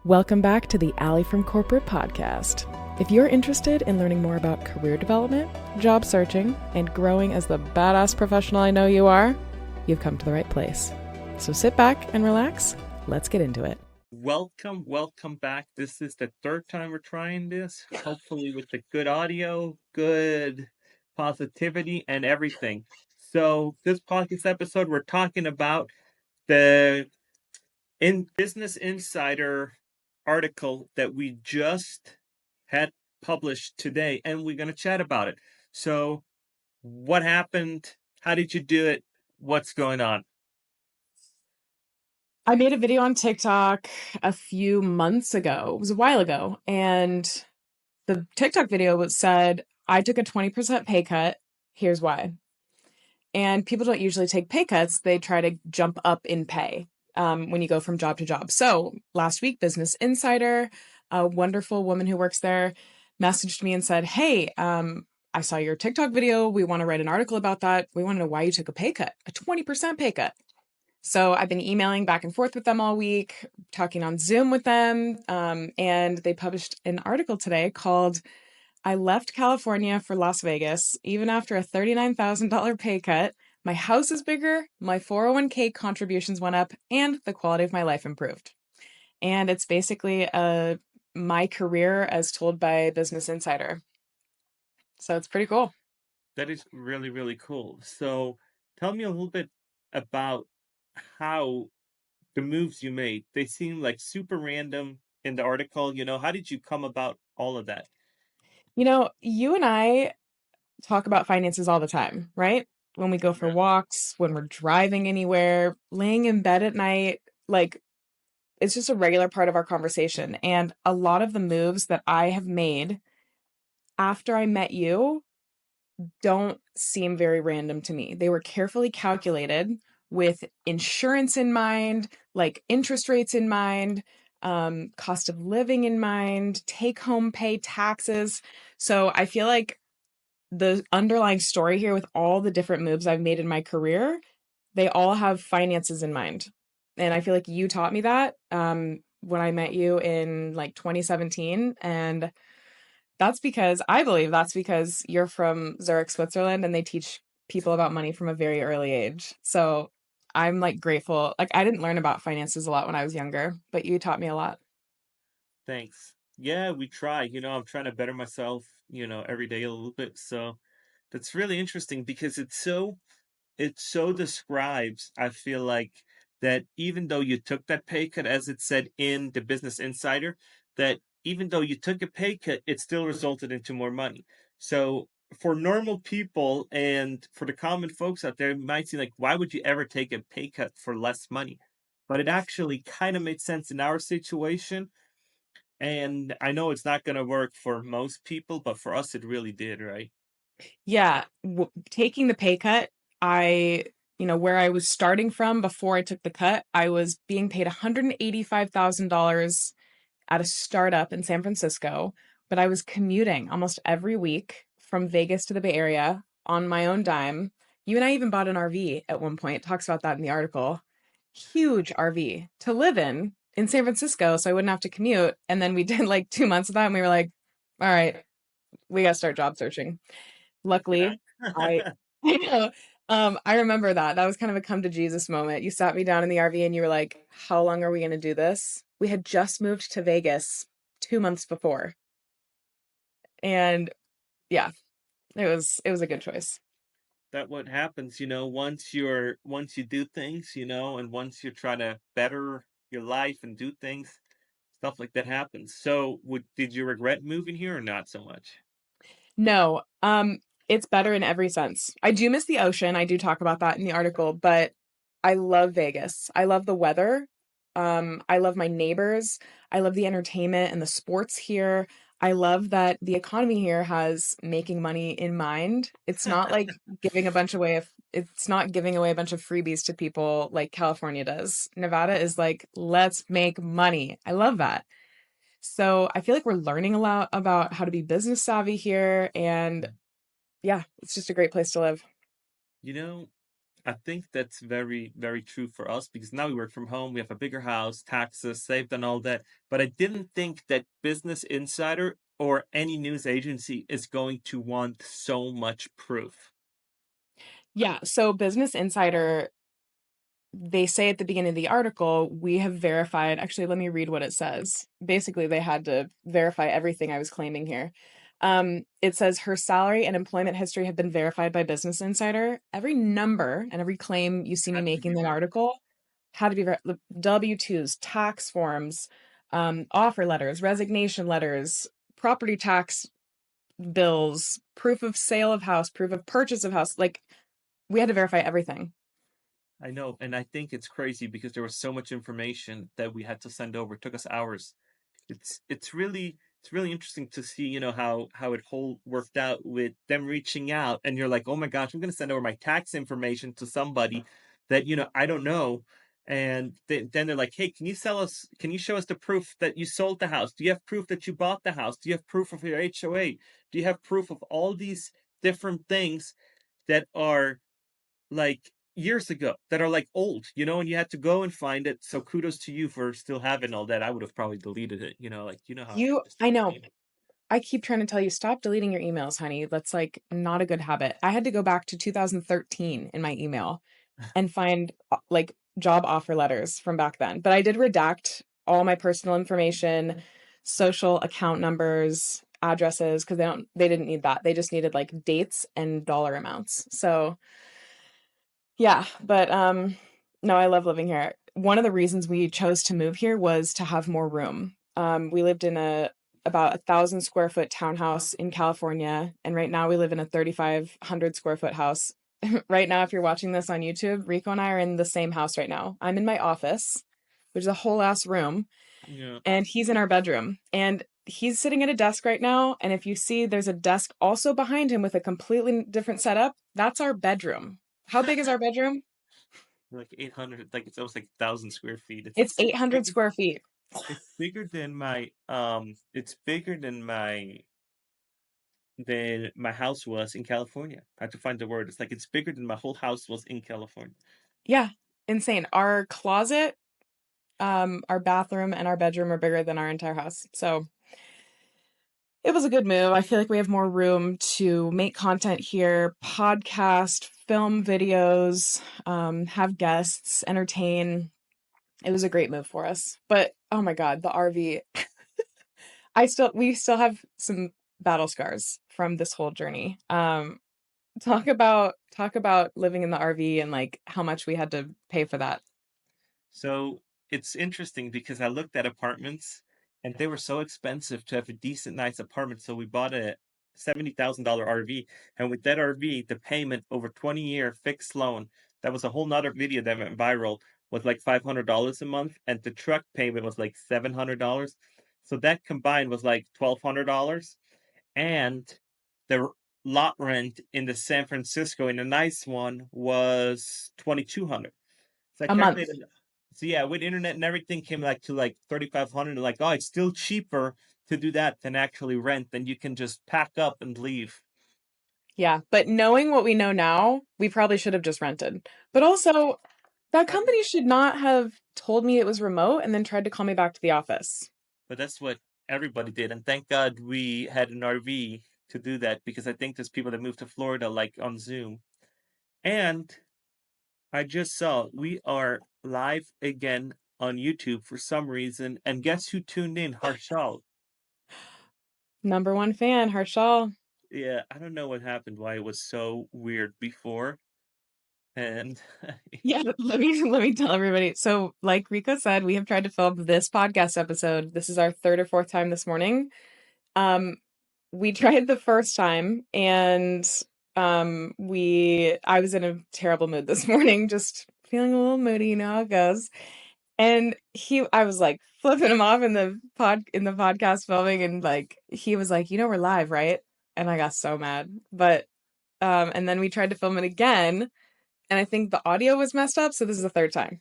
Welcome back to the Alley from Corporate podcast. If you're interested in learning more about career development, job searching, and growing as the badass professional I know you are, you've come to the right place. So sit back and relax. Let's get into it. Welcome back. This is the third time we're trying this, hopefully with the good audio, good positivity, and everything. So this podcast episode, we're talking about the Business Insider article that we just had published today, and we're going to chat about it. So what happened? How did you do it? What's going on? I made a video on TikTok a few months ago. It was a while ago. And the TikTok video said, I took a 20% pay cut. Here's why. And people don't usually take pay cuts. They try to jump up in pay when you go from job to job. So last week, Business Insider, a wonderful woman who works there, messaged me and said, hey, I saw your TikTok video. We want to write an article about that. We want to know why you took a pay cut, a 20% pay cut. So I've been emailing back and forth with them all week, talking on Zoom with them. And they published an article today called I left California for Las Vegas, even after a $39,000 pay cut. My house is bigger, my 401k contributions went up, and the quality of my life improved. And it's basically my career as told by Business Insider. So it's pretty cool. That is really, really cool. So tell me a little bit about how the moves you made. They seem like super random in the article. How did you come about all of that? You and I talk about finances all the time, right? When we go for Yeah. walks, when we're driving anywhere, laying in bed at night, like it's just a regular part of our conversation. And a lot of the moves that I have made after I met you don't seem very random to me. They were carefully calculated with insurance in mind, like interest rates in mind, cost of living in mind, take home pay, taxes. So I feel like the underlying story here with all the different moves I've made in my career, they all have finances in mind. And I feel like you taught me that when I met you in like 2017. And I believe that's because you're from Zurich, Switzerland, and they teach people about money from a very early age. So I'm like grateful. Like I didn't learn about finances a lot when I was younger, but you taught me a lot. Thanks. Yeah, we try. I'm trying to better myself, every day a little bit. So that's really interesting because it so describes, I feel like, that even though you took that pay cut, as it said in the Business Insider, that even though you took a pay cut, it still resulted into more money. So for normal people and for the common folks out there, it might seem like, why would you ever take a pay cut for less money? But it actually kind of made sense in our situation. And I know it's not going to work for most people, but for us, it really did, right? Yeah, taking the pay cut, where I was starting from before I took the cut, I was being paid $185,000 at a startup in San Francisco, but I was commuting almost every week from Vegas to the Bay Area on my own dime. You and I even bought an RV at one point. It talks about that in the article. Huge RV to live in San Francisco, so I wouldn't have to commute. And then we did like 2 months of that, and we were like, all right, we got to start job searching. Luckily, I Yeah. I know. I remember that. That was kind of a come to Jesus moment. You sat me down in the RV and you were like, "How long are we going to do this?" We had just moved to Vegas 2 months before, and yeah, it was a good choice. That what happens, once you do things, and once you try to better your life and do things, stuff like that happens. So, did you regret moving here or not so much? No, it's better in every sense. I do miss the ocean. I do talk about that in the article, but I love Vegas. I love the weather. I love my neighbors. I love the entertainment and the sports here. I love that the economy here has making money in mind. It's not like it's not giving away a bunch of freebies to people like California does. Nevada is like, let's make money. I love that. So I feel like we're learning a lot about how to be business savvy here. And yeah, it's just a great place to live. You know, I think that's very, very true for us because now we work from home, we have a bigger house, taxes saved, and all that. But I didn't think that Business Insider or any news agency is going to want so much proof. Yeah, so Business Insider, they say at the beginning of the article, we have verified. Actually, let me read what it says. Basically, they had to verify everything I was claiming here. It says her salary and employment history have been verified by Business Insider. Every number and every claim you see me Had to making be in the verified. article had to be W-2s, tax forms, offer letters, resignation letters, property tax bills, proof of sale of house, proof of purchase of house. Like, we had to verify everything. I know, and I think it's crazy because there was so much information that we had to send over. It took us hours. It's really interesting to see, how it whole worked out with them reaching out, and you're like, oh my gosh, I'm gonna send over my tax information to somebody that I don't know, and then they're like, hey, can you show us the proof that you sold the house? Do you have proof that you bought the house? Do you have proof of your HOA? Do you have proof of all these different things that are like years ago, that are like old, and you had to go and find it. So kudos to you for still having all that. I would have probably deleted it, like how I just I know. delete it. I keep trying to tell you, stop deleting your emails, honey. That's like not a good habit. I had to go back to 2013 in my email and find like job offer letters from back then. But I did redact all my personal information, social account numbers, addresses, because they didn't need that. They just needed like dates and dollar amounts. So yeah, but no, I love living here. One of the reasons we chose to move here was to have more room. We lived in a about 1,000 square foot townhouse in California, and right now we live in a 3,500 square foot house. Right now, if you're watching this on YouTube, Rico and I are in the same house right now. I'm in my office, which is a whole ass room, Yeah. and he's in our bedroom. And he's sitting at a desk right now. And if you see, there's a desk also behind him with a completely different setup. That's our bedroom. How big is our bedroom? Like 800, like it's almost like 1,000 square feet. It's It's 800 bigger. square feet. It's bigger than my house was in California. I had to find the word. It's like it's bigger than my whole house was in California. Yeah, insane. Our closet, our bathroom, and our bedroom are bigger than our entire house. So it was a good move. I feel like we have more room to make content here, podcast, film videos, have guests, entertain. It was a great move for us. But oh my God, the RV. We still have some battle scars from this whole journey. Talk about living in the RV and like how much we had to pay for that. So it's interesting because I looked at apartments and they were so expensive to have a decent, nice apartment. So we bought a $70,000 RV. And with that RV, the payment over 20-year fixed loan, that was a whole nother video that went viral, was like $500 a month. And the truck payment was like $700. So that combined was like $1,200. And the lot rent in the San Francisco in a nice one was 2,200. So I A month. calculated. So yeah, with internet and everything came like to like 3,500. Like, oh, it's still cheaper to do that than actually rent. Then you can just pack up and leave. Yeah, but knowing what we know now, we probably should have just rented. But also, that I, company should not have told me it was remote and then tried to call me back to the office. but that's what everybody did, and thank God we had an RV to do that because I think there's people that moved to Florida like on Zoom. And I just saw we are live again on YouTube for some reason, and guess who tuned in? Harshal. Number one fan, Harshal. Yeah, I don't know what happened, why it was so weird before, and Yeah, let me tell everybody. So, like Rico said, we have tried to film this podcast episode. This is our third or fourth time this morning. Um, we tried the first time and I was in a terrible mood this morning, just feeling a little moody, you know how it goes. And I was like flipping him off in the podcast filming, and like he was like, we're live, right? And I got so mad. But and then we tried to film it again, and I think the audio was messed up, so this is the third time.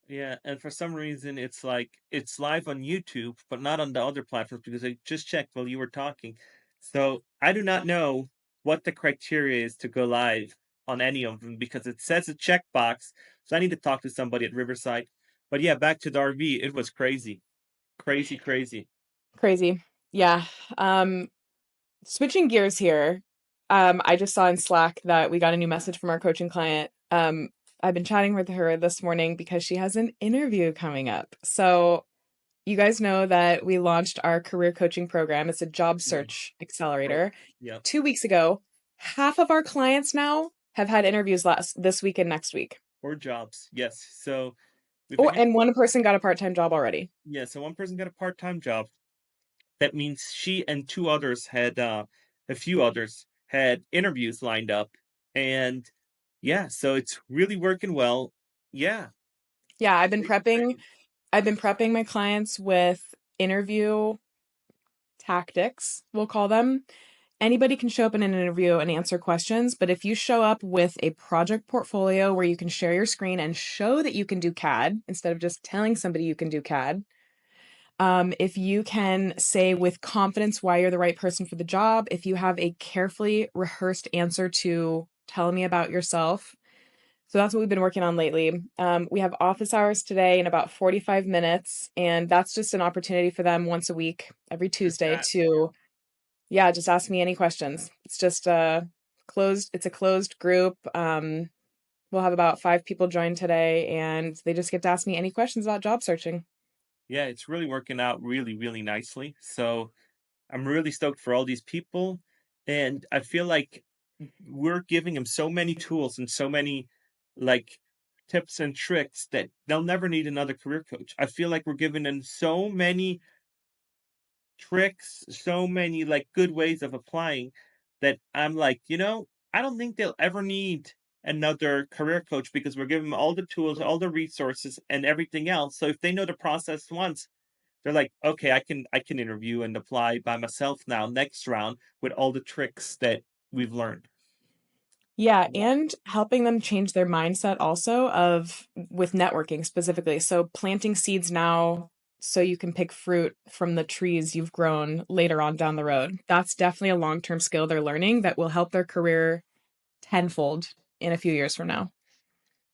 yeah, and for some reason it's like it's live on YouTube, but not on the other platforms because I just checked while you were talking. So I do not know what the criteria is to go live. on any of them because it says a checkbox. So I need to talk to somebody at Riverside. But yeah, back to the RV, it was crazy. Crazy, crazy. Crazy. Yeah. Um, Switching gears here. I just saw in Slack that we got a new message from our coaching client. I've been chatting with her this morning because she has an interview coming up. So you guys know that we launched our career coaching program. It's a job Yeah. search Right. accelerator Yeah. 2 weeks ago. Half of our clients now have had interviews last this week and next week. Or jobs. Yes. So we've Oh, had and one person got a part-time job already. yeah, so one person got a part-time job. That means she and two others had a few others had interviews lined up. And yeah, so it's really working well. Yeah. Yeah, Crazy, crazy. I've been prepping my clients with interview tactics, we'll call them. Anybody can show up in an interview and answer questions, but if you show up with a project portfolio where you can share your screen and show that you can do CAD instead of just telling somebody you can do CAD, if you can say with confidence why you're the right person for the job, if you have a carefully rehearsed answer to tell me about yourself. So that's what we've been working on lately. We have office hours today in about 45 minutes, and that's just an opportunity for them once a week, every To Tuesday, chat. to, yeah, just ask me any questions. It's just it's a closed group. We'll have about 5 people join today, and they just get to ask me any questions about job searching. Yeah, it's really working out really, really nicely. So I'm really stoked for all these people. And I feel like we're giving them so many tools and so many like tips and tricks that they'll never need another career coach. I feel like we're giving them so many tricks, so many like good ways of applying that I'm like, I don't think they'll ever need another career coach because we're giving them all the tools, all the resources and everything else. So if they know the process once, they're like, okay, I can interview and apply by myself now next round with all the tricks that we've learned. Yeah, Yeah. and helping them change their mindset also of with networking specifically. So planting seeds now so you can pick fruit from the trees you've grown later on down the road. That's definitely a long-term skill they're learning that will help their career tenfold in a few years from now.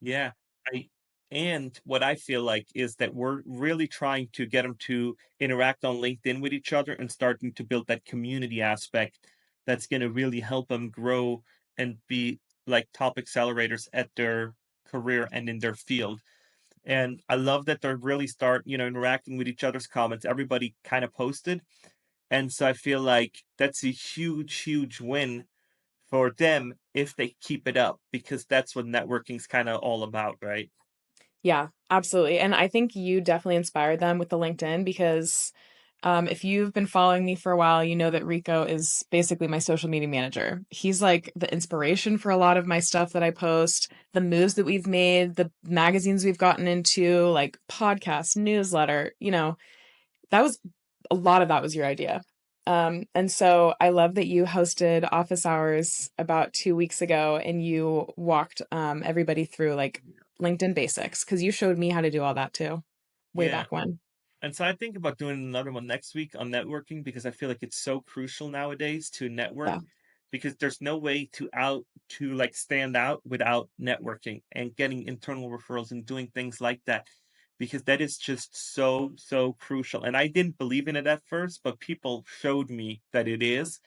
Yeah. I and what I feel like is that we're really trying to get them to interact on LinkedIn with each other and starting to build that community aspect that's going to really help them grow and be like top accelerators at their career and in their field. And I love that they're really interacting with each other's comments. Everybody kind of posted. And so I feel like that's a huge, huge win for them if they keep it up because that's what networking's kind of all about, right? Yeah, absolutely. And I think you definitely inspired them with the LinkedIn because if you've been following me for a while, you know that Rico is basically my social media manager. He's like the inspiration for a lot of my stuff that I post, the moves that we've made, the magazines we've gotten into, like podcast, newsletter, that was a lot of that was your idea. And so I love that you hosted office hours about 2 weeks ago and you walked everybody through like LinkedIn basics because you showed me how to do all that too, way Yeah. back when. And so I think about doing another one next week on networking because I feel like it's so crucial nowadays to network Yeah. because there's no way to like stand out without networking and getting internal referrals and doing things like that because that is just so crucial. And I didn't believe in it at first, but people showed me that it is.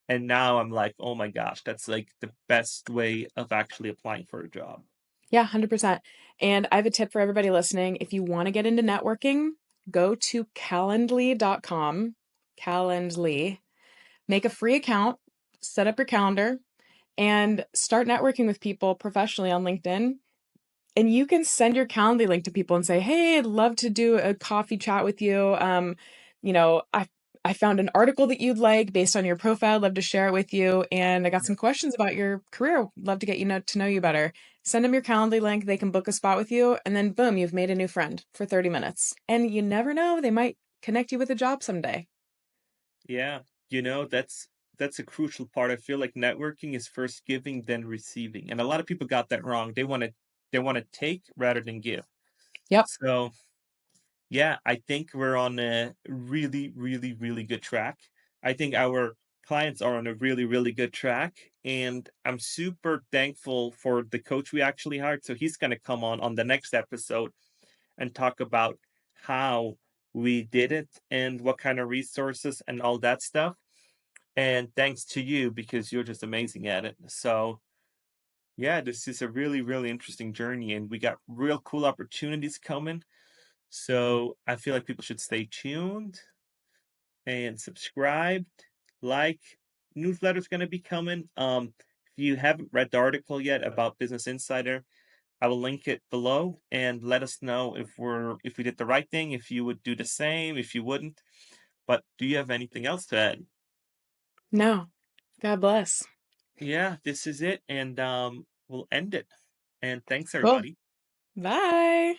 And now I'm like, oh my gosh, that's like the best way of actually applying for a job. Yeah, 100%. And I have a tip for everybody listening. If you want to get into networking, go to calendly.com, Calendly, make a free account, set up your calendar, and start networking with people professionally on LinkedIn. And you can send your Calendly link to people and say, "Hey, I'd love to do a coffee chat with you. I found an article that you'd like based on your profile. I'd love to share it with you. And I got some questions about your career. Love to get to know you better." Send them your Calendly link. They can book a spot with you, and then boom, you've made a new friend for 30 minutes. And you never know, they might connect you with a job someday. Yeah, that's a crucial part. I feel like networking is first giving, then receiving. And a lot of people got that wrong. They want to take rather than give. Yep. So, yeah, I think we're on a really, really, really good track. I think our clients are on a really, really good track. And I'm super thankful for the coach we actually hired. So he's going to come on the next episode and talk about how we did it and what kind of resources and all that stuff. And thanks to you because you're just amazing at it. So, yeah, this is a really, really interesting journey, and we got real cool opportunities coming. So, I feel like people should stay tuned and subscribe, like, newsletter's going to be coming. If you haven't read the article yet about Business Insider, I will link it below and let us know if we did the right thing, if you would do the same, if you wouldn't. But do you have anything else to add? No. God bless. Yeah, this is it, and we'll end it. And thanks Cool. everybody. Bye.